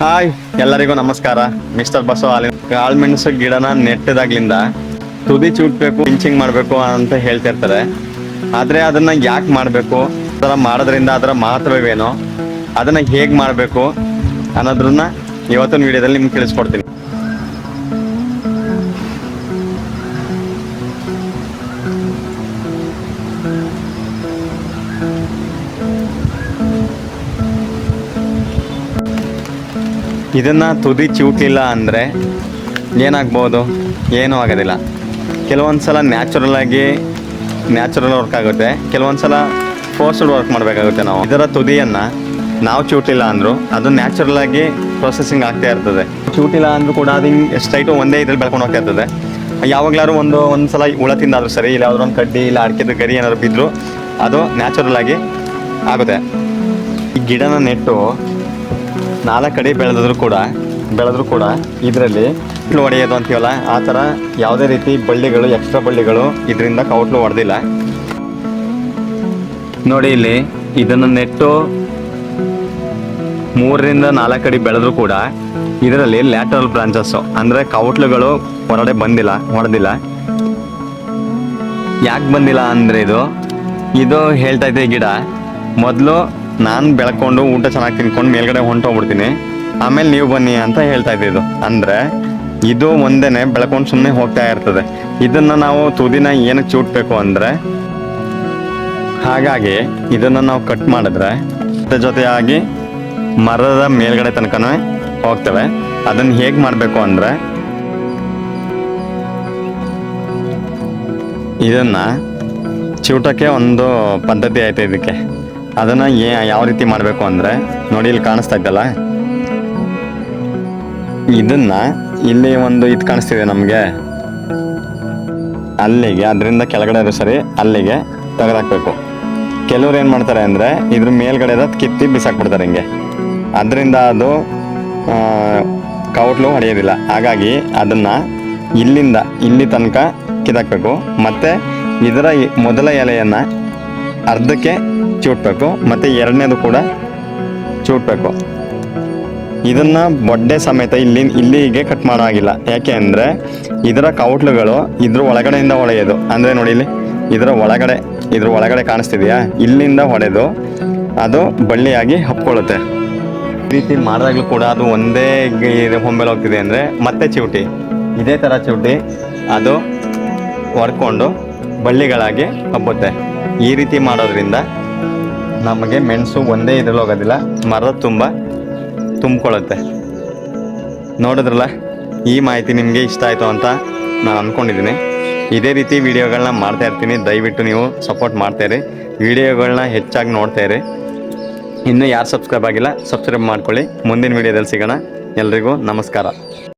Hi, ಎಲ್ಲರಿಗೂ ನಮಸ್ಕಾರ. Mister Basava ಹಾಲಿನ ಕಾಳುಮೆಣಸು ಗಿಡನ ನೆಟ್ಟದಾಗ್ಲಿಂದ ತುದಿ ಚೂಟ್ಬೇಕು, ಪಿಂಚಿಂಗ್ ಮಾಡಬೇಕು ಅಂತ ಹೇಳ್ತಿರ್ತಾರೆ. ಆದರೆ ಅದನ್ನ ಯಾಕೆ ಮಾಡಬೇಕು, ಅದರ ಮಾಡೋದ್ರಿಂದ ಅದರ ಮಹತ್ವವೇನು, ಅದನ್ನ ಹೇಗೆ ಮಾಡಬೇಕು ಅನ್ನೋದ್ರನ್ನ ಇವತ್ತಿನ ವಿಡಿಯೋದಲ್ಲಿ ನಿಮ್ಗೆ ತಿಳಿಸ್ಕೊಡ್ತೀನಿ. ಇದನ್ನ ತುದಿ ಚಿವುಟ್ಲಿಲ್ಲ ಅಂದರೆ ಏನಾಗ್ಬೋದು? ಏನೂ ಆಗೋದಿಲ್ಲ. ಕೆಲವೊಂದು ಸಲ ನ್ಯಾಚುರಲ್ ವರ್ಕ್ ಆಗುತ್ತೆ, ಕೆಲವೊಂದು ಸಲ ಫೋರ್ಸ್ಡ್ ವರ್ಕ್ ಮಾಡಬೇಕಾಗುತ್ತೆ. ನಾವು ಇದರ ತುದಿಯನ್ನು ನಾವು ಚಿವುಟ್ಲಿಲ್ಲ ಅಂದರೂ ಅದು ನ್ಯಾಚುರಲ್ ಆಗಿ ಪ್ರೊಸೆಸಿಂಗ್ ಆಗ್ತಾ ಇರ್ತದೆ. ಚಿವುಟಿಲ್ಲ ಅಂದರೂ ಕೂಡ ಅದು ಹಿಂಗೆ ಸ್ಟ್ರೈಟು ಒಂದೇ ಇದ್ರಲ್ಲಿ ಬೆಳ್ಕೊಂಡು ಹೋಗ್ತಾ ಇರ್ತದೆ. ಯಾವಾಗಲಾದ್ರು ಒಂದು ಸಲ ಹುಳ ತಿಂದಾದರೂ ಸರಿ, ಇಲ್ಲ ಯಾವುದೋ ಒಂದು ಕಡ್ಡಿ ಇಲ್ಲ ಅಡಿಕೆದು ಗರಿ ಏನಾದ್ರು ಬಿದ್ದರೂ ಅದು ನ್ಯಾಚುರಲ್ ಆಗಿ ಆಗುತ್ತೆ. ಈ ಗಿಡನ ನೆಟ್ಟು 4 ಕಡೆ ಬೆಳೆದ್ರು ಕೂಡ ಇದರಲ್ಲಿ ಕೌಟ್ಲು ಹೊಡೆಯೋದು ಅಂತೀವಲ್ಲ, ಆ ಥರ ಯಾವುದೇ ರೀತಿ ಬಳ್ಳಿಗಳು, ಎಕ್ಸ್ಟ್ರಾ ಬಳ್ಳಿಗಳು ಇದರಿಂದ ಕೌಟ್ಲು ಹೊಡೆದಿಲ್ಲ. ನೋಡಿ, ಇಲ್ಲಿ ಇದನ್ನು ನೆಟ್ಟು 3ರಿಂದ 4 ಅಡಿ ಬೆಳೆದ್ರು ಕೂಡ ಇದರಲ್ಲಿ ಲ್ಯಾಟರಲ್ ಬ್ರಾಂಚಸ್ಸು ಅಂದರೆ ಕೌಟ್ಲುಗಳು ಹೊರಗಡೆ ಹೊಡೆದಿಲ್ಲ. ಯಾಕೆ ಬಂದಿಲ್ಲ ಅಂದರೆ ಇದು ಹೇಳ್ತಾ ಇದೆ, ಗಿಡ ಮೊದಲು ನಾನು ಬೆಳ್ಕೊಂಡು ಊಟ ಚೆನ್ನಾಗಿ ತಿನ್ಕೊಂಡು ಮೇಲ್ಗಡೆ ಹೊಂಟೋಗ್ಬಿಡ್ತೀನಿ, ಆಮೇಲೆ ನೀವು ಬನ್ನಿ ಅಂತ ಹೇಳ್ತಾ ಇದ್ದಿದ್ದು. ಅಂದರೆ ಇದು ಒಂದೇನೆ ಬೆಳ್ಕೊಂಡು ಸುಮ್ಮನೆ ಹೋಗ್ತಾ ಇರ್ತದೆ. ಇದನ್ನು ನಾವು ತುದಿನ ಏನಕ್ಕೆ ಚೂಟ್ಬೇಕು ಅಂದರೆ, ಹಾಗಾಗಿ ಇದನ್ನು ನಾವು ಕಟ್ ಮಾಡಿದ್ರೆ ಜೊತೆಯಾಗಿ ಮರದ ಮೇಲ್ಗಡೆ ತನಕನೇ ಹೋಗ್ತವೆ. ಅದನ್ನು ಹೇಗೆ ಮಾಡಬೇಕು ಅಂದರೆ, ಇದನ್ನು ಚಿವುಟಕ್ಕೆ ಒಂದು ಪದ್ಧತಿ ಐತೆ ಇದಕ್ಕೆ. ಅದನ್ನು ಯಾವ ರೀತಿ ಮಾಡಬೇಕು ಅಂದರೆ, ನೋಡಿ ಇಲ್ಲಿ ಕಾಣಿಸ್ತಾ ಇದ್ದಲ್ಲ, ಇದನ್ನು ಇಲ್ಲಿ ಒಂದು ಇದು ಕಾಣಿಸ್ತಿದೆ ನಮಗೆ, ಅಲ್ಲಿಗೆ ಅದರಿಂದ ಕೆಳಗಡೆ ಸರಿ ಅಲ್ಲಿಗೆ ತೆಗೆದಾಕ್ಬೇಕು. ಕೆಲವ್ರು ಏನು ಮಾಡ್ತಾರೆ ಅಂದರೆ ಇದ್ರ ಮೇಲ್ಗಡೆ ಕಿತ್ತಿ ಬಿಸಾಕ್ಬಿಡ್ತಾರೆ ಹಿಂಗೆ. ಅದರಿಂದ ಅದು ಕೌಟ್ಲು ಹೊಡೆಯೋದಿಲ್ಲ. ಹಾಗಾಗಿ ಅದನ್ನು ಇಲ್ಲಿ ತನಕ ಕಿತ್ತಾಕಬೇಕು. ಮತ್ತು ಇದರ ಮೊದಲ ಎಲೆಯನ್ನು ಅರ್ಧಕ್ಕೆ ಚೂಟ್ಬೇಕು, ಮತ್ತು ಎರಡನೇದು ಕೂಡ ಚೂಟ್ಬೇಕು. ಇದನ್ನು ಬೊಡ್ಡೆ ಸಮೇತ ಇಲ್ಲಿಗೆ ಕಟ್ ಮಾಡೋ ಆಗಿಲ್ಲ. ಯಾಕೆ ಅಂದರೆ ಇದರ ಕೌಟ್ಲುಗಳು ಇದ್ರ ಒಳಗಡೆಯಿಂದ ಹೊಳೆಯೋದು. ಅಂದರೆ ನೋಡಿ, ಇಲ್ಲಿ ಇದರ ಒಳಗಡೆ ಕಾಣಿಸ್ತಿದೆಯಾ, ಇಲ್ಲಿಂದ ಹೊಡೆದು ಅದು ಬಳ್ಳಿಯಾಗಿ ಹಪ್ಕೊಳ್ಳುತ್ತೆ. ಈ ರೀತಿ ಮಾಡಿದಾಗಲೂ ಕೂಡ ಅದು ಒಂದೇ ಹೊಂಬೆಲ್ ಹೋಗ್ತಿದೆ ಅಂದರೆ ಮತ್ತೆ ಚಿವುಟಿ ಇದೇ ಥರ ಚಿವುಟಿ ಅದು ಹೊರ್ಕೊಂಡು ಬಳ್ಳಿಗಳಾಗಿ ಹಬ್ಬುತ್ತೆ. ಈ ರೀತಿ ಮಾಡೋದ್ರಿಂದ ನಮಗೆ ಮೆಣಸು ಒಂದೇ ಇದ್ರಲ್ಲಿ ಹೋಗೋದಿಲ್ಲ, ಮರದ ತುಂಬಿಕೊಳ್ಳುತ್ತೆ. ನೋಡಿದ್ರಲ್ಲ, ಈ ಮಾಹಿತಿ ನಿಮಗೆ ಇಷ್ಟ ಆಯಿತು ಅಂತ ನಾನು ಅಂದ್ಕೊಂಡಿದ್ದೀನಿ. ಇದೇ ರೀತಿ ವಿಡಿಯೋಗಳನ್ನ ಮಾಡ್ತಾ ಇರ್ತೀನಿ. ದಯವಿಟ್ಟು ನೀವು ಸಪೋರ್ಟ್ ಮಾಡ್ತಾಯಿರಿ, ವಿಡಿಯೋಗಳನ್ನ ಹೆಚ್ಚಾಗಿ ನೋಡ್ತಾಯಿರಿ. ಇನ್ನೂ ಯಾರು ಸಬ್ಸ್ಕ್ರೈಬ್ ಆಗಿಲ್ಲ, ಸಬ್ಸ್ಕ್ರೈಬ್ ಮಾಡ್ಕೊಳ್ಳಿ. ಮುಂದಿನ ವಿಡಿಯೋದಲ್ಲಿ ಸಿಗೋಣ. ಎಲ್ರಿಗೂ ನಮಸ್ಕಾರ.